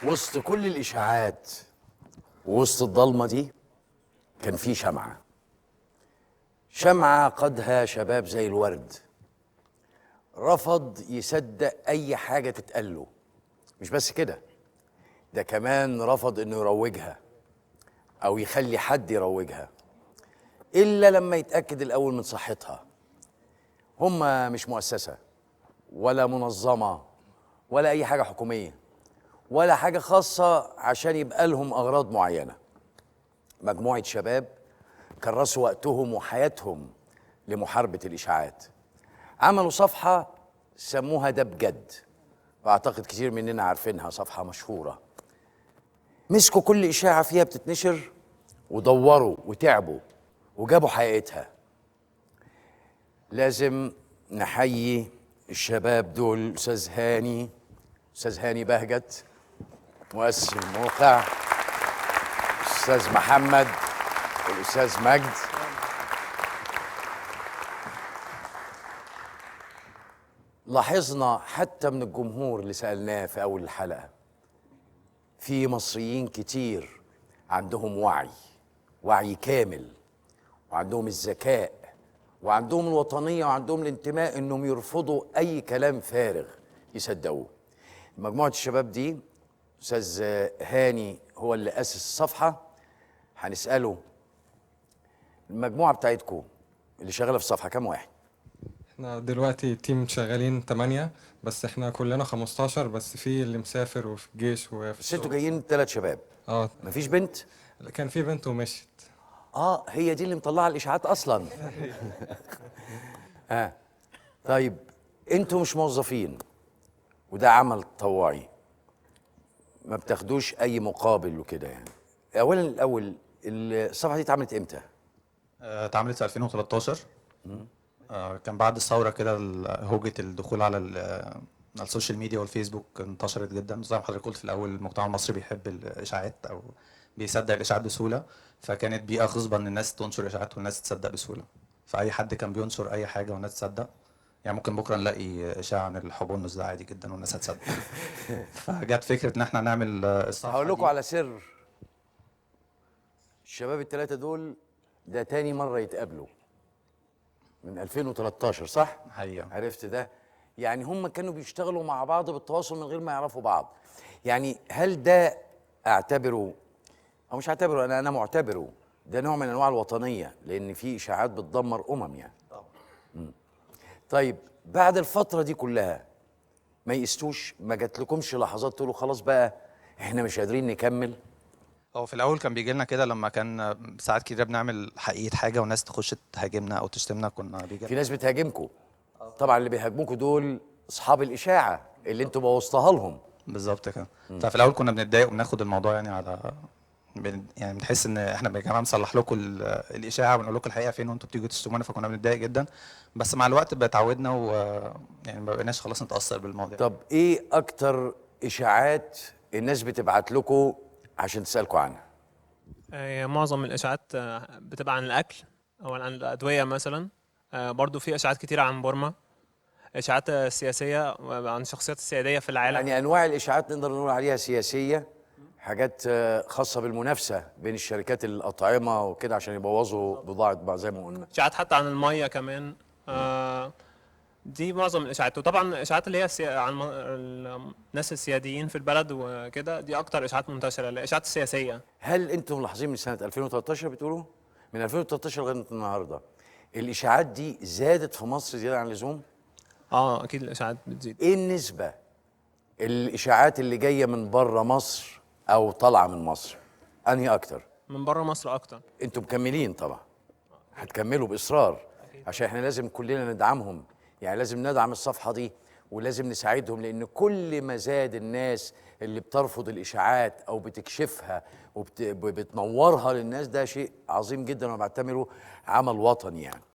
وسط كل الإشاعات ووسط الضلمة دي كان في شمعة. شمعة قادها شباب زي الورد، رفض يصدق أي حاجة تتقال له. مش بس كده، ده كمان رفض إنه يروجها أو يخلي حد يروجها إلا لما يتأكد الأول من صحتها. هم مش مؤسسة ولا منظمة ولا أي حاجة حكومية ولا حاجة خاصة عشان يبقى لهم أغراض معينة. مجموعة شباب كرسوا وقتهم وحياتهم لمحاربة الإشاعات. عملوا صفحة سموها ده بجد، وأعتقد كتير مننا عارفينها، صفحة مشهورة. مسكوا كل إشاعة فيها بتتنشر ودوروا وتعبوا وجابوا حقيقتها. لازم نحيي الشباب دول، أستاذ هاني بهجت مؤسس الموقع، أستاذ محمد والأستاذ مجد. لاحظنا حتى من الجمهور اللي سألناه في أول الحلقة، في مصريين كتير عندهم وعي كامل، وعندهم الذكاء وعندهم الوطنية وعندهم الانتماء إنهم يرفضوا أي كلام فارغ يصدقوه. مجموعة الشباب دي أستاذ هاني هو اللي أسس الصفحة. هنسأله المجموعة بتاعتكم اللي شغالة في الصفحة كام واحد؟ احنا دلوقتي تيم شغالين 8، بس احنا كلنا 15، بس في اللي مسافر وفي الجيش وفي بس انتوا الشغل. جايين 3 شباب، اه، مفيش بنت؟ كان في بنت ومشيت. هي دي اللي مطلعة الإشاعات أصلا. طيب انتوا مش موظفين وده عمل تطوعي، ما بتاخدوش أي مقابل وكده يعني. الأول الصفحة دي اتعملت إمتى؟ اتعملت في 2013. كان بعد الثورة كده هوجة الدخول على على السوشيال ميديا والفيسبوك انتشرت جدا. زي ما حضرتك قلت في الأول، المجتمع المصري بيحب الإشاعات أو بيصدق الإشاعات بسهولة، فكانت بيئة خصبة إن الناس تنشر إشاعات والناس تصدق بسهولة. فأي حد كان بينشر أي حاجة والناس تصدق. يعني ممكن بكرة نلاقي إشاعة عن الحبوب ده عادي جدا والناس هتصدق. فجت فكرة إن احنا نعمل الصفحة هقول لكم دي. على سر. الشباب ال3 دول ده تاني مرة يتقابلوا من 2013، صح؟ حقيقة. عرفت ده؟ يعني هم كانوا بيشتغلوا مع بعض بالتواصل من غير ما يعرفوا بعض. يعني هل ده اعتبره او مش اعتبره، انا معتبره ده نوع من انواع الوطنية، لان في اشاعات بتدمر يعني. طيب بعد الفترة دي كلها ما يقستوش؟ ما جاتلكمش لحظات تقولوا خلاص بقى احنا مش قادرين نكمل؟ هو في الاول كان بيجي لنا كده لما كان ساعات كتير بنعمل حقيقة حاجه والناس تخش تهاجمنا او تشتمنا، كنا بيجي في لنا. ناس بتهاجمكم طبعا، اللي بيهاجموكوا دول اصحاب الاشاعة اللي انتوا بوظتها لهم. بالظبط كده. ففي الاول كنا بنتضايق وبناخد الموضوع يعني على يعني بنحس ان احنا يا جماعه بنصلح لكم الاشاعه ونقول لكم الحقيقه فين وانتوا بتيجوا تشتمونا، فكنا بنتضايق جدا. بس مع الوقت بتعودنا يعني ما بقيناش خلاص نتاثر بالموضوع. طب ايه اكتر اشاعات الناس بتبعت لكم عشان تسالكوا عنها؟ معظم الإشاعات بتبقى عن الأكل أو عن الأدوية مثلا. برضو في إشاعات كتيرة عن بورما، إشاعات سياسية عن الشخصيات السيادية في العالم. يعني انواع الاشاعات نقدر نقول عليها سياسيه، حاجات خاصه بالمنافسه بين الشركات الاطعمه وكده عشان يبوظوا بضاعه بقى زي ما قلنا. إشاعات حتى عن المية كمان. دي معظم الإشاعات. وطبعا الإشاعات اللي هي عن الناس السياديين في البلد وكده، دي أكتر إشاعات منتشرة، الإشاعات السياسية. هل انتم ملاحظين من سنه 2013 بتقولوا، من 2013 لغايه النهارده الاشاعات دي زادت في مصر زياده عن اللزوم؟ أكيد الإشاعات بتزيد. ايه النسبه الاشاعات اللي جايه من بره مصر او طالعه من مصر، انهي اكتر؟ من بره مصر أكتر. انتوا مكملين طبعا، هتكملوا باصرار عشان احنا لازم كلنا ندعمهم. يعني لازم ندعم الصفحه دي ولازم نساعدهم، لان كل ما زاد الناس اللي بترفض الاشاعات او بتكشفها وبتنورها للناس، ده شيء عظيم جدا، وانا بعتبره عمل وطني يعني.